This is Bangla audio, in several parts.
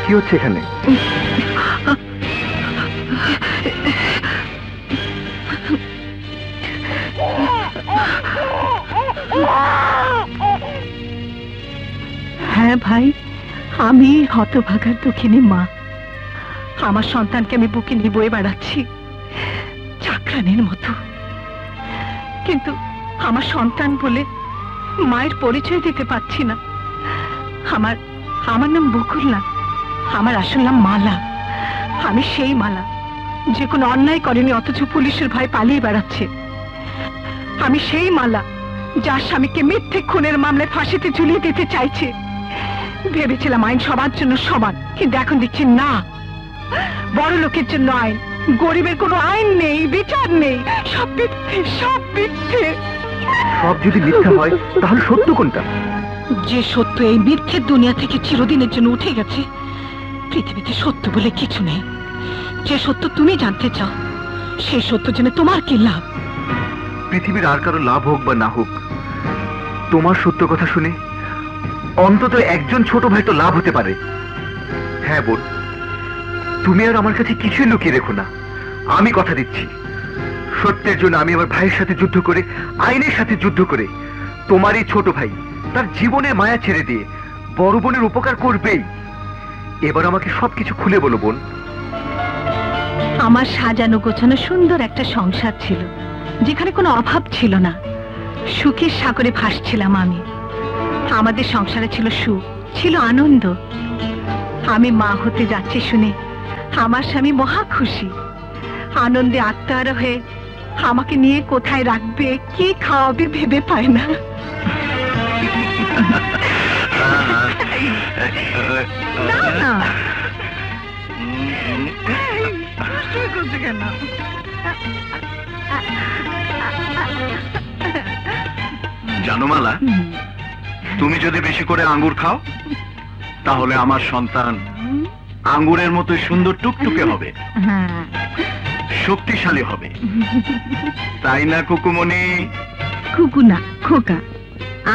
কি হচ্ছে এখানে? হ্যাঁ ভাই, আমি হতভাগার দুঃখিনী মা। আমার সন্তানকে আমি বুকে নিয়ে বয়ে বেড়াচ্ছি চাকরানির মতো, কিন্তু আমার সন্তান বলে মায়ের পরিচয় দিতে পারছি না। আমার নাম বকুল না, আমার আসল নাম মালা। আমি সেই মালা যে কোনো অন্যায় করেনি, অথচ পুলিশের ভয় পালিয়ে বেড়াচ্ছে। আমি সেই মালা যার স্বামীকে মিথ্যে খুনের মামলায় ফাঁসিতে ঝুলিয়ে দিতে চাইছে। ভেবেছিলাম আইন সবার জন্য সমান, কিন্তু এখন দেখছি না, বড় লোকের জন্য আইন, গরিবের কোনো আইন নেই, বিচার নেই। সব মিথ্যে, সব মিথ্যে। সব যদি মিথ্যা হয় তাহলে সত্য কোনটা? যে সত্য এই মিথ্যের দুনিয়া থেকে চিরদিনের জন্য উঠে গেছে। পৃথিবীতে সত্য বলে কিছু নেই। যে সত্য তুমি জানতে চাও, সেই সত্য জেনে তোমার কি লাভ? পৃথিবীর আর কারো লাভ হোক বা না হোক, তোমার সত্য কথা শুনে অন্তত একজন ছোট ভাই তো লাভ হতে পারে। হ্যাঁ বোন, তুমি আর আমার কাছে কিছুই লুকিয়ে রেখো না। আমি কথা দিচ্ছি, সত্যের জন্য আমি আমার ভাইয়ের সাথে যুদ্ধ করে, আইনের সাথে যুদ্ধ করে, তোমার এই ছোট ভাই তার জীবনের মায়া ছেড়ে দিয়ে বড় বোনের উপকার করবেই। এবার আমাকে সবকিছু খুলে বলো বোন। আমার সাজানো গোছানো সুন্দর একটা সংসার ছিল, যেখানে কোনো অভাব ছিল না। সুখের সাগরে ভাসছিলাম আমি। আমাদের সংসারে ছিল সুখ, ছিল আনন্দ। আমি মা হতে যাচ্ছি শুনে আমার স্বামী মহা খুশি। আনন্দে আত্মহারা হয়ে আমাকে নিয়ে কোথায় রাখবে, কি খাওয়াবে ভেবে পায় না। জানো মালা, তুমি যদি বেশি করে আঙ্গুর খাও তাহলে আমার সন্তান আঙ্গুরের মতো সুন্দর টুকটুকে হবে, শক্তিশালী হবে, তাই না কুকুমণি? খুকু না, খোকা।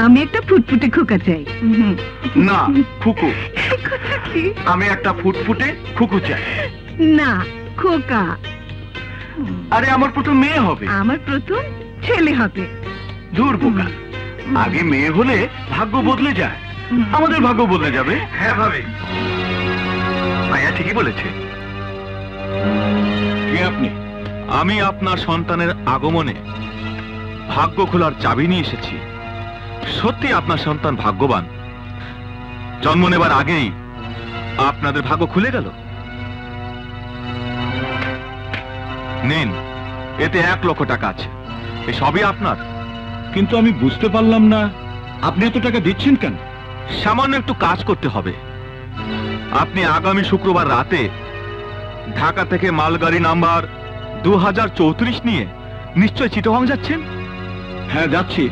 আমি একটা ফুটফুটে খোকা চাই। না খুকু, আমি একটা ফুটফুটে খুকু চাই। না খোকা। আরে আমার প্রথম মেয়ে হবে। আমার প্রথম ছেলে হবে। দূর বোকা, আগে মেয়ে হলে ভাগ্য বদলে যায়, আমাদের ভাগ্য বদলে যাবে। হ্যাঁ ভাবি, মায়া ঠিকই বলেছে। কে আপনি? আমি আপনার সন্তানের আগমনে ভাগ্য খোলার চাবি নিয়ে এসেছি। সত্যি আপনার সন্তান ভাগ্যবান। জন্ম নেবার আগেই আপনাদের ভাগ্য খুলে গেল। নিন, এতে 1 লক্ষ টাকা আছে। এ সবই আপনার। কিন্তু আমি বুঝতে পারলাম না, আপনি এত টাকা দিচ্ছেন কেন? সামান্য একটু কাজ করতে হবে। আপনি আগামী শুক্রবার রাতে ঢাকা থেকে মালগাড়ি নাম্বার 2034 নিয়ে নিশ্চয় চিটাগং যাচ্ছেন? হ্যাঁ যাচ্ছি।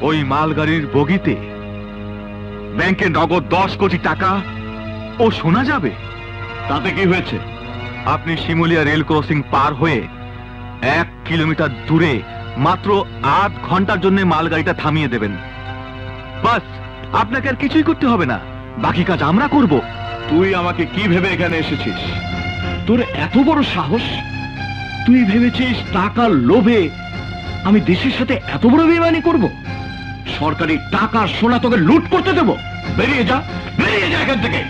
ওই মালগাড়ির বগিতে ব্যাংকে নগদ 10 কোটি টাকা ও শোনা যাবে। তাতে কি হয়েছে? আপনি শিমুলিয়া রেল ক্রসিং পার হয়ে 1 কিলোমিটার দূরে মাত্র 8 ঘন্টার জন্য মালগাড়িটা থামিয়ে দেবেন। বাস, আপনাকে আর কিছুই করতে হবে না, বাকি কাজ আমরা করব। তুই আমাকে কি ভেবে এখানে এসেছিস? তোর এত বড় সাহস? তুই ভেবেছিস টাকার লোভে আমি দেশের সাথে এত বড় বেইমানি করব? সরকারি টাকা সোনা তোকে লুট করতে দেব? বেরিয়ে যা, বেরিয়ে যা এখান থেকে,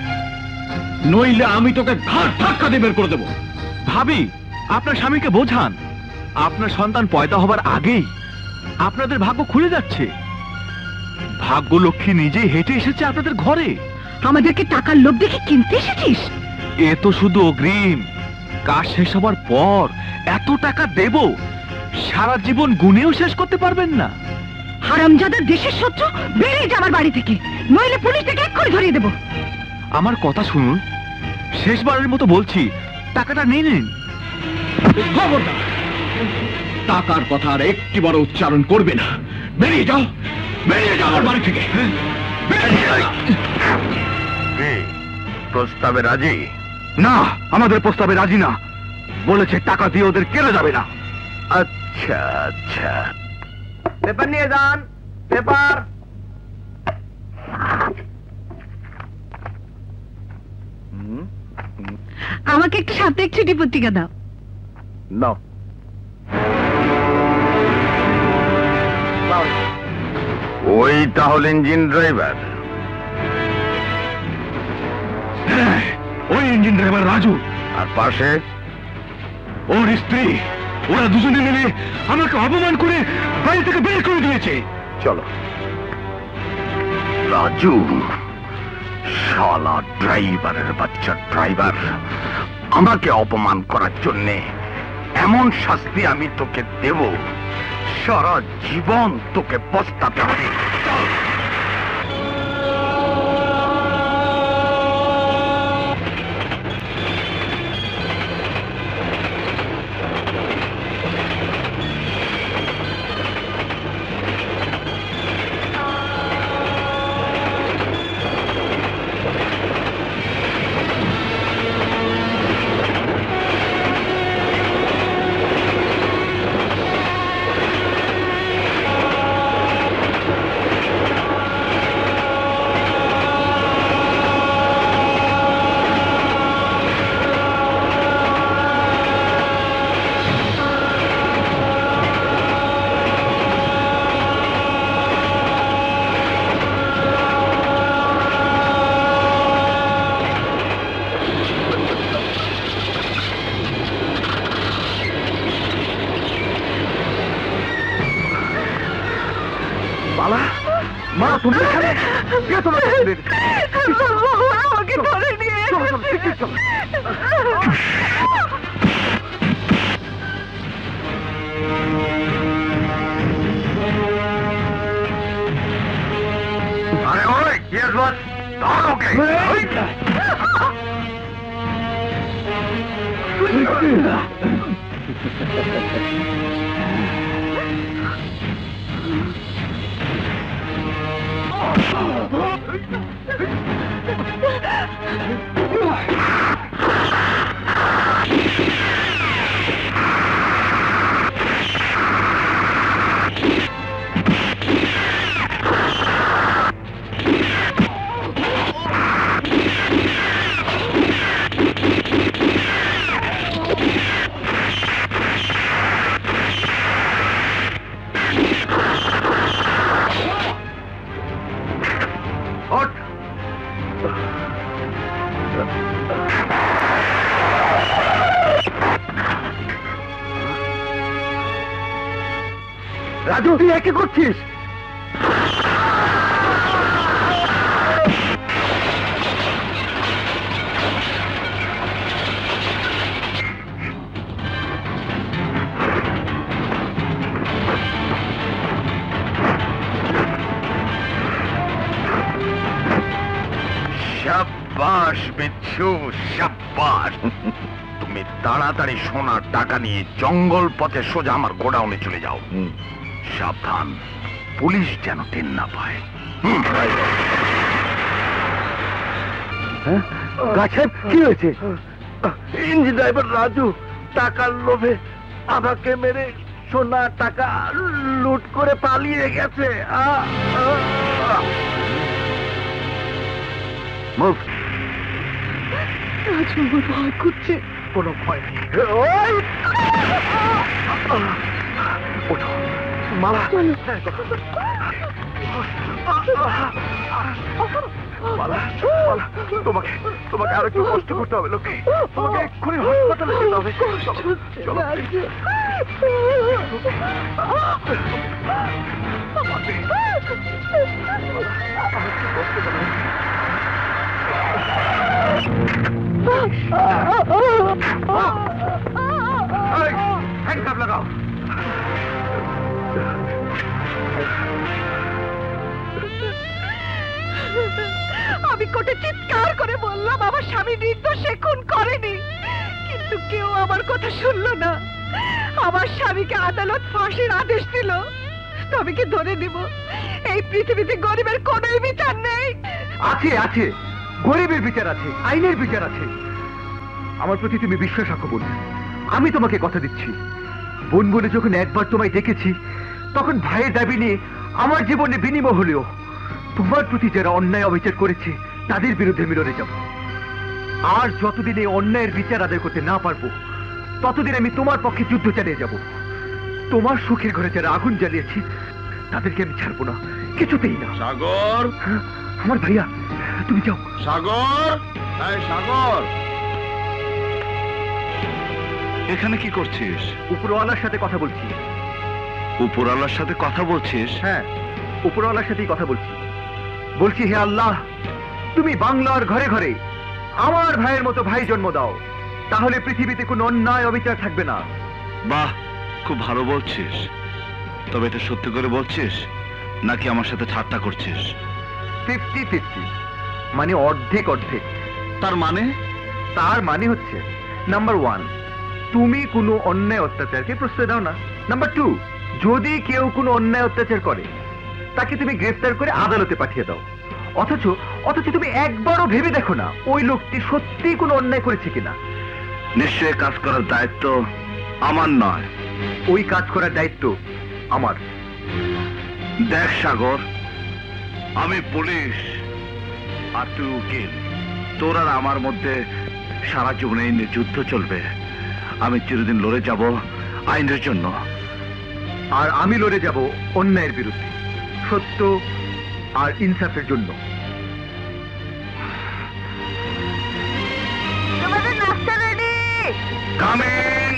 নইলে আমি তোকে ঘাট ধাক্কা দিয়ে বের করে দেব। ভাবি, আপনার স্বামীকে বোঝান, আপনার সন্তান পয়দা হবার আগেই আপনাদের ভাগ্য খুলে যাচ্ছে। ভাগ্য লক্ষ্মী নিজেই হেঁটে এসেছে আপনাদের ঘরে। আমাদেরকে টাকার লোভ দেখে কিনতে এসেছিস? এ তো শুধু অগ্রিম। কাজ শেষ হবার পর এত টাকা দেব, সারা জীবন গুনেও শেষ করতে পারবেন না। হারামজাদা দেশের শত্রু, বেরিয়ে যা আমার বাড়ি থেকে, নইলে পুলিশ থেকে এক্ষুনি ধরিয়ে দেব। আমার কথা শুনুন, শেষবারের মতো বলছি, টাকাটা নিয়ে নিন। খবরদার, টাকার কথা আর একটি বড় উচ্চারণ করবে না। বেরিয়ে যাও, বেরিয়ে যাও আমার বাড়ি থেকে। প্রস্তাবে রাজি? না, আমাদের প্রস্তাবে রাজি না। বলেছে টাকা দিয়ে ওদের কেড়ে যাবে না। আচ্ছা আচ্ছা, পেপার নিয়ে যান, পেপার। আমাকে একটা সাপ্তাহিক ছুটি পত্রিকা দাও। নাও। ওই তাহলে ইঞ্জিন ড্রাইভার? ওই ইঞ্জিন ড্রাইভার রাজু। আর পাশে ওর স্ত্রী। ওরা দুজনে মিলে আমাকে অপমান করে বাড়ি থেকে বের করে দিয়েছে। চলো। রাজু, শালা ড্রাইভারের বাচ্চা ড্রাইভার, আমাকে অপমান করার জন্যে এমন শাস্তি আমি তোকে দেব, সারা জীবন তোকে পস্তাতে হবে। মা, তুমি এখানে? আমাকে ধরে নিয়ে আরে ওই yes boss, ধর ওকে। রাজু, তুই একে করছিস? শাবাশ বিচ্ছু, শাবাশ। তুমি তাড়াতাড়ি সোনার টাকা নিয়ে জঙ্গল পথে সোজা আমার গোডাউনে চলে যাও। সাবধান, পুলিশ যেন টেন না পায়। গাছে কি হয়েছে? ইঞ্জিন ড্রাইভার রাজু টাকার লোভে আমাকে মেরে সোনা টাকা লুট করে পালিয়ে গেছে। রাজু আমার ভয় করছে। কোনো ভয় নেই। ওঠো মালা। তোমাকে তোমাকে আরো একটু কষ্ট করতে হবে লোকে। তোমাকে এক্ষুনি হাসপাতালে যেতে হবে। চলো হ্যান্ডকাপ লাগাও। আমি কোর্টে চিৎকার করে বললাম আমার স্বামী নির্দোষ, সে খুন করেনি, কিন্তু কেউ আমার কথা শুনলো না। আমার স্বামীকে আদালত ফাঁসির আদেশ দিল। তবে কি ধরে দিব? এই পৃথিবীতে গরিবের কোনোই বিচার নেই। আছে আছে, গরিবের বিচার আছে, আইনের বিচার আছে। আমার প্রতি তুমি বিশ্বাস রাখো বোন। আমি তোমাকে কথা দিচ্ছি, বোন বলে যখন একবার তোমায় দেখেছি, তখন ভাইয়ের দাবি নিয়ে আমার জীবনে বিনিময় হলেও তোমার প্রতি যারা অন্যায় অবিচার করেছে তাদের বিরুদ্ধে মিলনে যাব। আর যতদিন এই অন্যায়ের বিচার আদায় করতে না পারবো ততদিন আমি তোমার পক্ষে যুদ্ধ চালিয়ে যাব। তোমার সুখের ঘরে যারা আগুন জ্বালিয়েছি তাদেরকে আমি ছাড়বো না, কিছুতেই না। সাগর, আমার ভাইয়া, তুমি যাও। সাগর, এই সাগর, এখানে কি করছিস? উপরওয়ালার সাথে কথা বলছি। উপরওয়ালার সাথে কথা বলছিস? হ্যাঁ, উপরওয়ালার সাথেই কথা বলছি। বলছি, হে আল্লাহ, তুমি বাংলার ঘরে ঘরে আমার ভাইয়ের মতো ভাই জন্ম দাও, তাহলে পৃথিবীতে কোনো অন্যায় অবিচার থাকবে না। বাহ, খুব ভালো বলছিস। তবে এটা সত্যি করে বলছিস নাকি আমার সাথে ঠাট্টা করছিস? 50-50, মানে অর্ধেক অর্ধেক। তার মানে? তার মানে হচ্ছে, নাম্বার 1, তুমি কোনো অন্যায় অত্যাচারকে প্রশ্রয় দাও না। নাম্বার 2, যদি কেউ কোনো অন্যায় অত্যাচার করে তাকে তুমি গ্রেফতার করে আদালতে পাঠিয়ে দাও। অথচ তুমি একবারও ভেবে দেখো না ওই লোকটি সত্যি কোনো অন্যায় করেছে কিনা। নিশ্চয়ই কাজ করার দায়িত্ব আমার নয়। ওই কাজ করার দায়িত্ব আমার। দেখ সাগর, আমি পুলিশ আর তুই উকিল। তোর আর আমার মধ্যে সারা জীবনে এই নিয়ে যুদ্ধ চলবে। আমি চিরদিন লড়ে যাব আইনের জন্য, আর আমি লড়ে যাব অন্যায়ের বিরুদ্ধে, সত্য আর ইনসাফের জন্য। তোমাদের নাস্তা রেডি। কামিং।